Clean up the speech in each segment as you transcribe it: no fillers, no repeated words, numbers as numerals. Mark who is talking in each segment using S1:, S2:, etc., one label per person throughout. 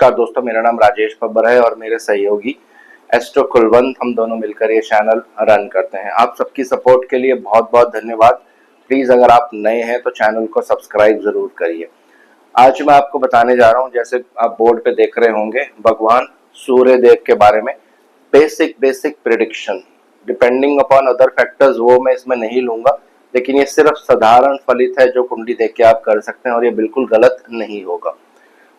S1: नमस्कार दोस्तों, मेरा नाम राजेश बब्बर है और मेरे सहयोगी एस्ट्रो कुलवंत, हम दोनों मिलकर ये चैनल रन करते हैं। आप सबकी सपोर्ट के लिए बहुत बहुत धन्यवाद। प्लीज़ अगर आप नए हैं तो चैनल को सब्सक्राइब ज़रूर करिए। आज मैं आपको बताने जा रहा हूँ, जैसे आप बोर्ड पे देख रहे होंगे, भगवान सूर्य देव के बारे में basic prediction. Depending upon other factors वो मैं इसमें नहीं लूंगा, लेकिन ये सिर्फ साधारण फलित है जो कुंडली देख के आप कर सकते हैं और ये बिल्कुल गलत नहीं होगा।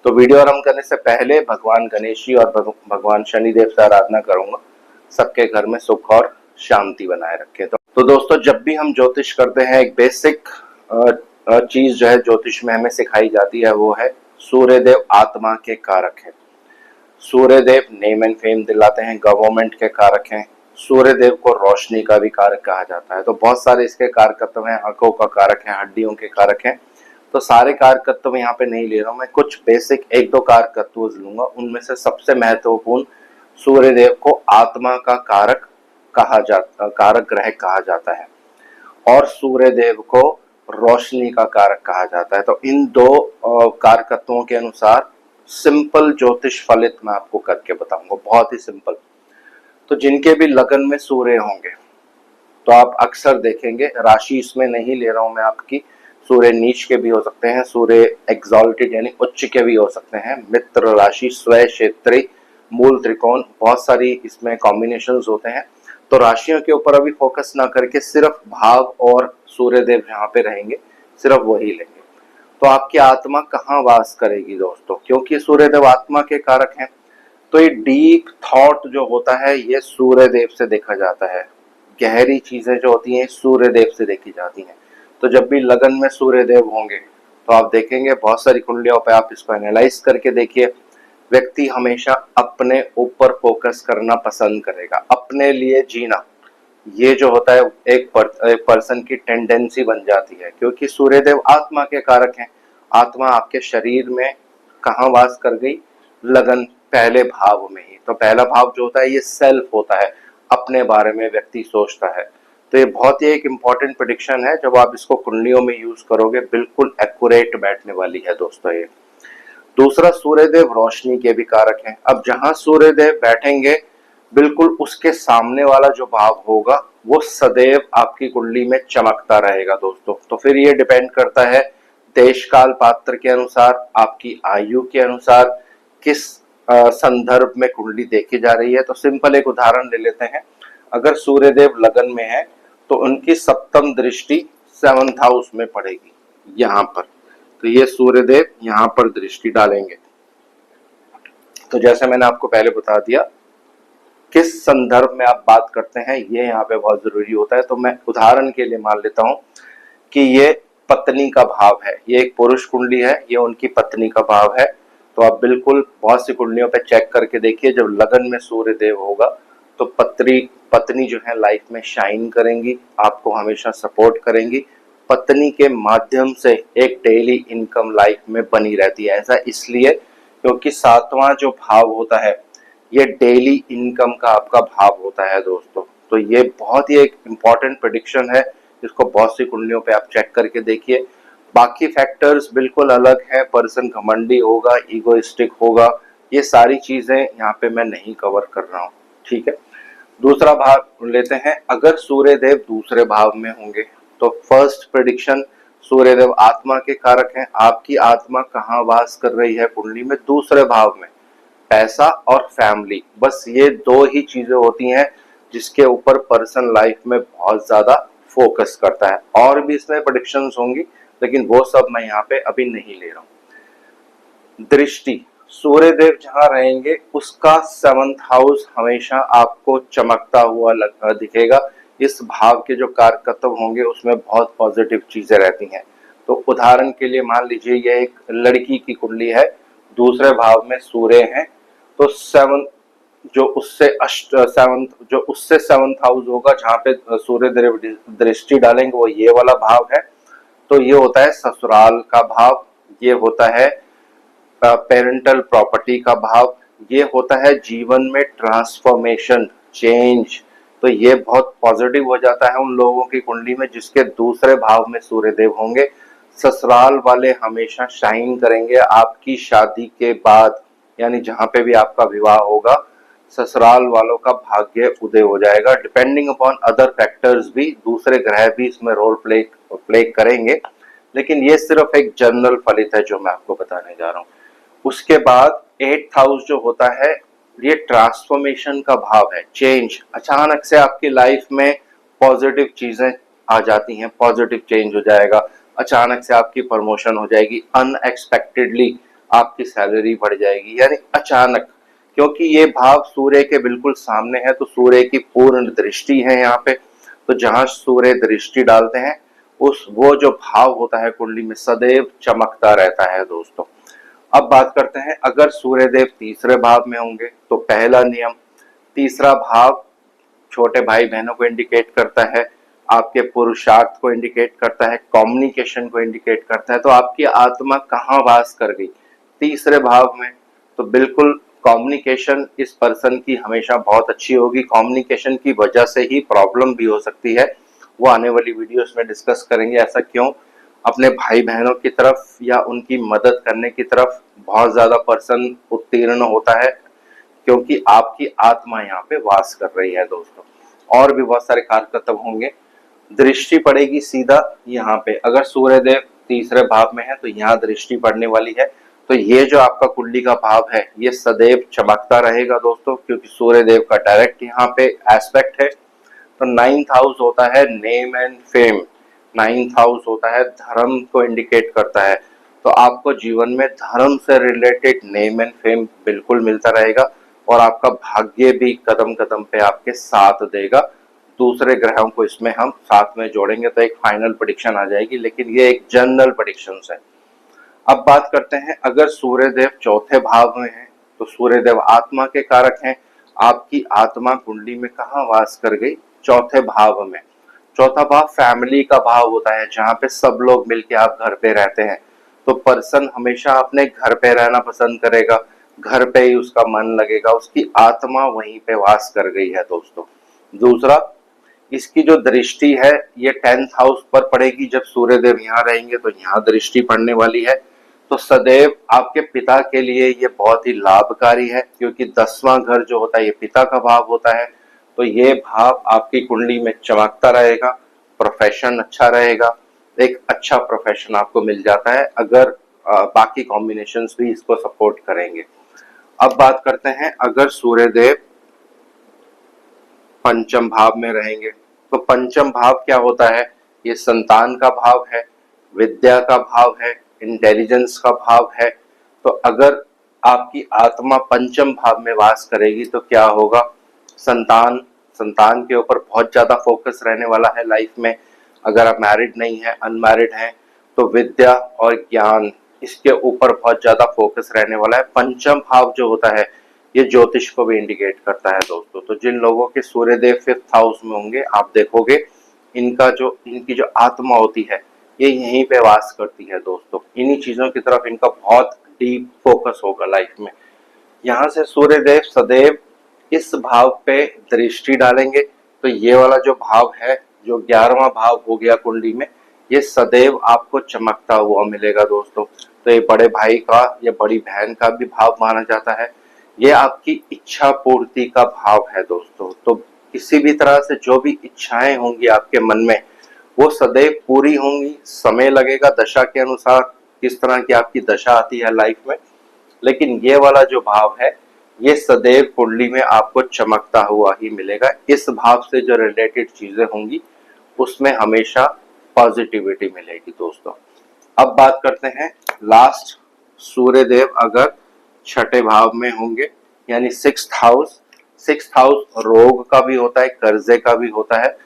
S1: तो वीडियो आरंभ करने से पहले भगवान गणेश जी और भगवान शनिदेव से आराधना करूंगा, सबके घर में सुख और शांति बनाए रखे। तो दोस्तों, जब भी हम ज्योतिष करते हैं, एक बेसिक चीज जो है ज्योतिष में हमें सिखाई जाती है, वो है सूर्यदेव आत्मा के कारक है। सूर्यदेव नेम एंड फेम दिलाते हैं, गवर्नमेंट के कारक हैं। सूर्यदेव को रोशनी का भी कारक कहा जाता है। तो बहुत सारे इसके कारकत्व हैं, आंखों का कारक है, हड्डियों के कारक हैं। तो सारे कारकत्व यहाँ पे नहीं ले रहा हूँ मैं, कुछ बेसिक एक दो कारकत्व लूंगा। उनमें से सबसे महत्वपूर्ण सूर्यदेव को आत्मा का कारक कारक ग्रह कहा जाता है और सूर्यदेव को रोशनी का कारक कहा जाता है। तो इन दो कारकत्वों के अनुसार सिंपल ज्योतिष फलित मैं आपको करके बताऊंगा, बहुत ही सिंपल। तो जिनके भी लगन में सूर्य होंगे, तो आप अक्सर देखेंगे, राशि इसमें नहीं ले रहा हूं मैं आपकी, सूर्य नीच के भी हो सकते हैं, सूर्य एग्जॉल्टेड यानी उच्च के भी हो सकते हैं, मित्र राशि, स्वय क्षेत्री, मूल त्रिकोण, बहुत सारी इसमें कॉम्बिनेशंस होते हैं। तो राशियों के ऊपर अभी फोकस ना करके सिर्फ भाव और सूर्यदेव यहाँ पे रहेंगे, सिर्फ वही लेंगे। तो आपकी आत्मा कहाँ वास करेगी दोस्तों, क्योंकि सूर्यदेव आत्मा के कारक हैं। तो ये डीप थॉट जो होता है, ये सूर्यदेव से देखा जाता है। गहरी चीजें जो होती हैं सूर्यदेव से देखी जाती हैं। तो जब भी लगन में सूर्यदेव होंगे, तो आप देखेंगे बहुत सारी कुंडलियों पे आप इसको एनालाइज करके देखिए, व्यक्ति हमेशा अपने ऊपर फोकस करना पसंद करेगा, अपने लिए जीना। ये जो होता है एक पर्सन की टेंडेंसी बन जाती है, क्योंकि सूर्यदेव आत्मा के कारक हैं। आत्मा आपके शरीर में कहाँ वास कर गई? लगन, पहले भाव में ही। तो पहला भाव जो होता है ये सेल्फ होता है, अपने बारे में व्यक्ति सोचता है। तो ये बहुत ही एक इम्पॉर्टेंट प्रेडिक्शन है, जब आप इसको कुंडलियों में यूज करोगे बिल्कुल एक्यूरेट बैठने वाली है दोस्तों ये। दूसरा, सूर्यदेव रोशनी के भी कारक हैं। अब जहां सूर्यदेव बैठेंगे, बिल्कुल उसके सामने वाला जो भाव होगा वो सदैव आपकी कुंडली में चमकता रहेगा दोस्तों। तो फिर ये डिपेंड करता है देश काल पात्र के अनुसार, आपकी आयु के अनुसार, किस संदर्भ में कुंडली देखी जा रही है। तो सिंपल एक उदाहरण ले लेते हैं। अगर सूर्यदेव लगन में है तो उनकी सप्तम दृष्टि 7th हाउस में पड़ेगी, यहाँ पर। तो ये सूर्यदेव यहाँ पर दृष्टि डालेंगे। तो जैसे मैंने आपको पहले बता दिया, किस संदर्भ में आप बात करते हैं ये यहाँ पे बहुत जरूरी होता है। तो मैं उदाहरण के लिए मान लेता हूँ कि ये पत्नी का भाव है, ये एक पुरुष कुंडली है, ये उनकी पत्नी का भाव है। तो आप बिल्कुल बहुत सी कुंडलियों पे चेक करके देखिए, जब लगन में सूर्यदेव होगा तो पत्नी जो है लाइफ में शाइन करेंगी, आपको हमेशा सपोर्ट करेंगी। पत्नी के माध्यम से एक डेली इनकम लाइफ में बनी रहती है। ऐसा इसलिए क्योंकि 7वां जो भाव होता है ये डेली इनकम का आपका भाव होता है दोस्तों। तो ये बहुत ही एक इम्पॉर्टेंट प्रेडिक्शन है, इसको बहुत सी कुंडलियों पे आप चेक करके देखिए। बाकी फैक्टर्स बिल्कुल अलग है, पर्सन घमंडी होगा, ईगोइस्टिक होगा, ये सारी चीजें यहाँ पे मैं नहीं कवर कर रहा हूँ, ठीक है। दूसरा भाव लेते हैं, अगर सूर्यदेव दूसरे भाव में होंगे तो फर्स्ट प्रेडिक्शन, सूर्यदेव आत्मा के कारक हैं। आपकी आत्मा कहाँ वास कर रही है कुंडली में? दूसरे भाव में। पैसा और फैमिली, बस ये दो ही चीजें होती हैं जिसके ऊपर पर्सन लाइफ में बहुत ज्यादा फोकस करता है। और भी इसमें प्रेडिक्शंस होंगी, लेकिन वो सब मैं यहाँ पे अभी नहीं ले रहा हूँ। दृष्टि, सूर्यदेव जहां रहेंगे उसका 7th हाउस हमेशा आपको चमकता हुआ दिखेगा। इस भाव के जो कारकत्व होंगे उसमें बहुत पॉजिटिव चीजें रहती हैं। तो उदाहरण के लिए मान लीजिए यह एक लड़की की कुंडली है, दूसरे भाव में सूर्य है, तो 7th जो उससे 7th हाउस होगा जहाँ पे सूर्यदेव दृष्टि डालेंगे, वो ये वाला भाव है। तो ये होता है ससुराल का भाव, ये होता है पेरेंटल प्रॉपर्टी का भाव, ये होता है जीवन में ट्रांसफॉर्मेशन, चेंज। तो ये बहुत पॉजिटिव हो जाता है उन लोगों की कुंडली में जिसके दूसरे भाव में सूर्यदेव होंगे। ससुराल वाले हमेशा शाइन करेंगे आपकी शादी के बाद, यानी जहाँ पे भी आपका विवाह होगा ससुराल वालों का भाग्य उदय हो जाएगा। डिपेंडिंग अपॉन अदर फैक्टर्स भी, दूसरे ग्रह भी इसमें रोल प्ले करेंगे, लेकिन ये सिर्फ एक जनरल फलित है जो मैं आपको बताने जा रहा हूँ। उसके बाद 8th हाउस जो होता है ये ट्रांसफॉर्मेशन का भाव है, चेंज। अचानक से आपकी लाइफ में पॉजिटिव चीजें आ जाती हैं, पॉजिटिव चेंज हो जाएगा, अचानक से आपकी प्रमोशन हो जाएगी, अनएक्सपेक्टेडली आपकी सैलरी बढ़ जाएगी, यानी अचानक, क्योंकि ये भाव सूर्य के बिल्कुल सामने है, तो सूर्य की पूर्ण दृष्टि है यहाँ पे। तो जहां सूर्य दृष्टि डालते हैं उस वो जो भाव होता है कुंडली में सदैव चमकता रहता है दोस्तों। अब बात करते हैं, अगर सूर्यदेव तीसरे भाव में होंगे तो पहला नियम, तीसरा भाव छोटे भाई बहनों को इंडिकेट करता है, आपके पुरुषार्थ को इंडिकेट करता है, कम्युनिकेशन को इंडिकेट करता है। तो आपकी आत्मा कहाँ वास कर गई? तीसरे भाव में। तो बिल्कुल कम्युनिकेशन इस पर्सन की हमेशा बहुत अच्छी होगी। कम्युनिकेशन की वजह से ही प्रॉब्लम भी हो सकती है, वो आने वाली वीडियोस में डिस्कस करेंगे। ऐसा क्यों? अपने भाई बहनों की तरफ या उनकी मदद करने की तरफ बहुत ज्यादा पर्सन उत्तीर्ण होता है, क्योंकि आपकी आत्मा यहाँ पे वास कर रही है दोस्तों। और भी बहुत सारे कारकर्तव्य होंगे। दृष्टि पड़ेगी सीधा यहाँ पे, अगर सूर्यदेव तीसरे भाव में है तो यहाँ दृष्टि पड़ने वाली है। तो ये जो आपका कुंडली का भाव है ये सदैव चमकता रहेगा दोस्तों, क्योंकि सूर्यदेव का डायरेक्ट यहाँ पे एस्पेक्ट है। तो 9th हाउस होता है name and fame, 9th house होता है धर्म को इंडिकेट करता है। तो आपको जीवन में धर्म से रिलेटेड नेम एंड फेम बिल्कुल मिलता रहेगा, और आपका भाग्य भी कदम कदम पे आपके साथ देगा। दूसरे ग्रहों को इसमें हम साथ में जोड़ेंगे तो एक फाइनल प्रेडिक्शन आ जाएगी, लेकिन ये एक जनरल प्रेडिक्शन है। अब बात करते हैं, अगर सूर्यदेव चौथे भाव में है तो सूर्यदेव आत्मा के कारक हैं। आपकी आत्मा कुंडली में कहाँ वास कर गई? चौथे भाव में। चौथा भाव फैमिली का भाव होता है, जहाँ पे सब लोग मिलके आप घर पे रहते हैं। तो पर्सन हमेशा अपने घर पे रहना पसंद करेगा, घर पे ही उसका मन लगेगा, उसकी आत्मा वहीं पे वास कर गई है दोस्तों। दूसरा, इसकी जो दृष्टि है ये 10th हाउस पर पड़ेगी। जब सूर्यदेव यहाँ रहेंगे तो यहाँ दृष्टि पड़ने वाली है। तो सदैव आपके पिता के लिए ये बहुत ही लाभकारी है, क्योंकि 10वां घर जो होता है ये पिता का भाव होता है। तो ये भाव आपकी कुंडली में चमकता रहेगा, प्रोफेशन अच्छा रहेगा, एक अच्छा प्रोफेशन आपको मिल जाता है अगर बाकी कॉम्बिनेशंस भी इसको सपोर्ट करेंगे। अब बात करते हैं, अगर सूर्यदेव पंचम भाव में रहेंगे तो पंचम भाव क्या होता है? ये संतान का भाव है, विद्या का भाव है, इंटेलिजेंस का भाव है। तो अगर आपकी आत्मा पंचम भाव में वास करेगी तो क्या होगा? संतान, संतान के ऊपर बहुत ज्यादा फोकस रहने वाला है लाइफ में। अगर आप मैरिड नहीं है, अनमैरिड हैं, तो विद्या और ज्ञान इसके ऊपर बहुत ज्यादा फोकस रहने वाला है। पंचम भाव जो होता है ये ज्योतिष को भी इंडिकेट करता है दोस्तों। तो जिन लोगों के सूर्यदेव 5th हाउस में होंगे, आप देखोगे इनकी जो आत्मा होती है ये यहीं पे वास करती है दोस्तों। इन्हीं चीजों की तरफ इनका बहुत डीप फोकस होगा लाइफ में। यहाँ से सूर्यदेव सदैव इस भाव पे दृष्टि डालेंगे तो ये वाला जो भाव है, जो 11वां भाव हो गया कुंडली में, ये सदैव आपको चमकता हुआ मिलेगा दोस्तों। तो ये बड़े भाई का या बड़ी बहन का भी भाव माना जाता है। ये आपकी इच्छा पूर्ति का भाव है दोस्तों। तो किसी भी तरह से जो भी इच्छाएं होंगी आपके मन में वो सदैव पूरी होंगी। समय लगेगा दशा के अनुसार, किस तरह की आपकी दशा आती है लाइफ में, लेकिन ये वाला जो भाव है ये सदैव कुंडली में आपको चमकता हुआ ही मिलेगा। इस भाव से जो रिलेटेड चीजें होंगी उसमें हमेशा पॉजिटिविटी मिलेगी दोस्तों। अब बात करते हैं लास्ट, सूर्यदेव अगर छठे भाव में होंगे यानी 6th हाउस। 6th हाउस रोग का भी होता है, कर्जे का भी होता है,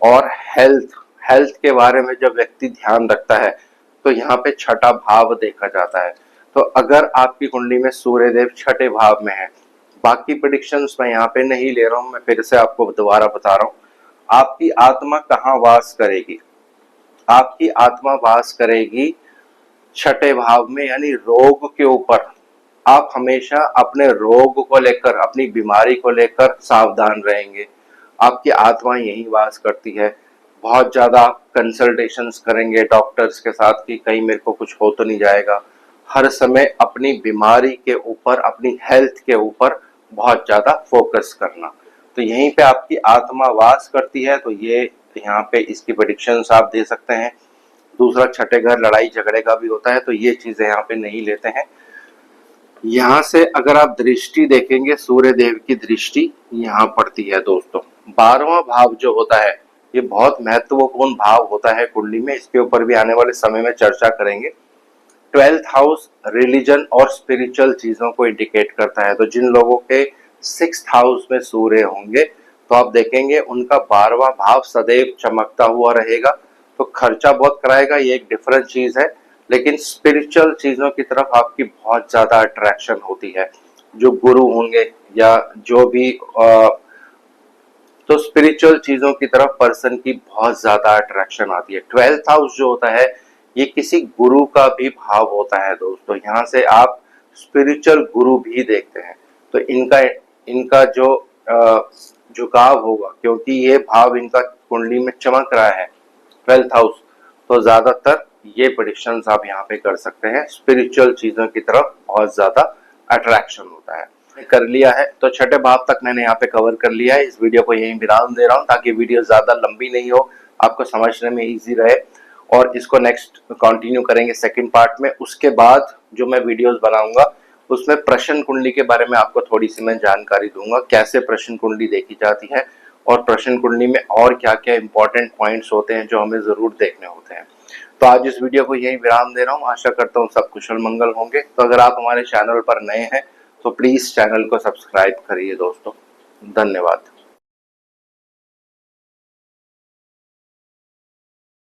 S1: और हेल्थ के बारे में जब व्यक्ति ध्यान रखता है तो यहाँ पे छठा भाव देखा जाता है। तो अगर आपकी कुंडली में सूर्यदेव छठे भाव में है, बाकी प्रेडिक्शंस मैं यहाँ पे नहीं ले रहा हूँ, मैं फिर से आपको दोबारा बता रहा हूँ। आपकी आत्मा कहाँ वास करेगी? आपकी आत्मा वास करेगी छठे भाव में, यानी रोग के ऊपर। आप हमेशा अपने रोग को लेकर, अपनी बीमारी को लेकर सावधान रहेंगे। आपकी आत्मा यही वास करती है। बहुत ज्यादा कंसल्टेशंस करेंगे डॉक्टर्स के साथ कि कहीं मेरे को कुछ हो तो नहीं जाएगा। हर समय अपनी बीमारी के ऊपर, अपनी हेल्थ के ऊपर बहुत ज़्यादा फोकस करना। तो यहीं पे आपकी आत्मा वास करती है, तो ये यहाँ पे इसकी प्रेडिक्शंस आप दे सकते हैं। दूसरा, छठे घर लड़ाई झगड़े का भी होता है, तो ये चीज़ें यहाँ पे नहीं लेते हैं। यहाँ से अगर आप दृष्टि देखेंगे, सूर्य देव की दृष्टि यहाँ पड़ती है दोस्तों। 12वां भाव जो होता है ये बहुत महत्वपूर्ण भाव होता है कुंडली में, इसके ऊपर भी आने वाले समय में चर्चा करेंगे। 12th हाउस रिलीजन और स्पिरिचुअल चीजों को इंडिकेट करता है। तो जिन लोगों के 6th हाउस में सूर्य होंगे तो आप देखेंगे उनका 12वां भाव सदैव चमकता हुआ रहेगा। तो खर्चा बहुत कराएगा, ये एक डिफरेंट चीज है, लेकिन स्पिरिचुअल चीजों की तरफ आपकी बहुत ज्यादा अट्रैक्शन होती है। जो गुरु होंगे या जो भी तो स्पिरिचुअल चीजों की तरफ पर्सन की बहुत ज्यादा अट्रैक्शन आती है। 12th हाउस जो होता है ये किसी गुरु का भी भाव होता है दोस्तों। यहाँ से आप स्पिरिचुअल गुरु भी देखते हैं, तो इनका जो झुकाव होगा, क्योंकि ये भाव इनका कुंडली में चमक रहा है 12th हाउस, तो ज्यादातर ये प्रेडिक्शंस आप यहाँ पे कर सकते हैं। स्पिरिचुअल चीजों की तरफ बहुत ज्यादा अट्रैक्शन होता है। कर लिया है तो छठे भाव तक मैंने यहाँ पे कवर कर लिया है। इस वीडियो को यहीं विराम दे रहा हूँ ताकि वीडियो ज्यादा लंबी नहीं हो, आपको समझने में इजी रहे। और इसको नेक्स्ट कंटिन्यू करेंगे सेकंड पार्ट में। उसके बाद जो मैं वीडियोस बनाऊंगा उसमें प्रश्न कुंडली के बारे में आपको थोड़ी सी मैं जानकारी दूंगा, कैसे प्रश्न कुंडली देखी जाती है और प्रश्न कुंडली में और क्या क्या इंपॉर्टेंट पॉइंट्स होते हैं जो हमें जरूर देखने होते हैं। तो आज इस वीडियो को यहीं विराम दे रहा हूँ। आशा करता हूँ सब कुशल मंगल होंगे। तो अगर आप हमारे चैनल पर नए हैं तो प्लीज चैनल को सब्सक्राइब करिए दोस्तों। धन्यवाद।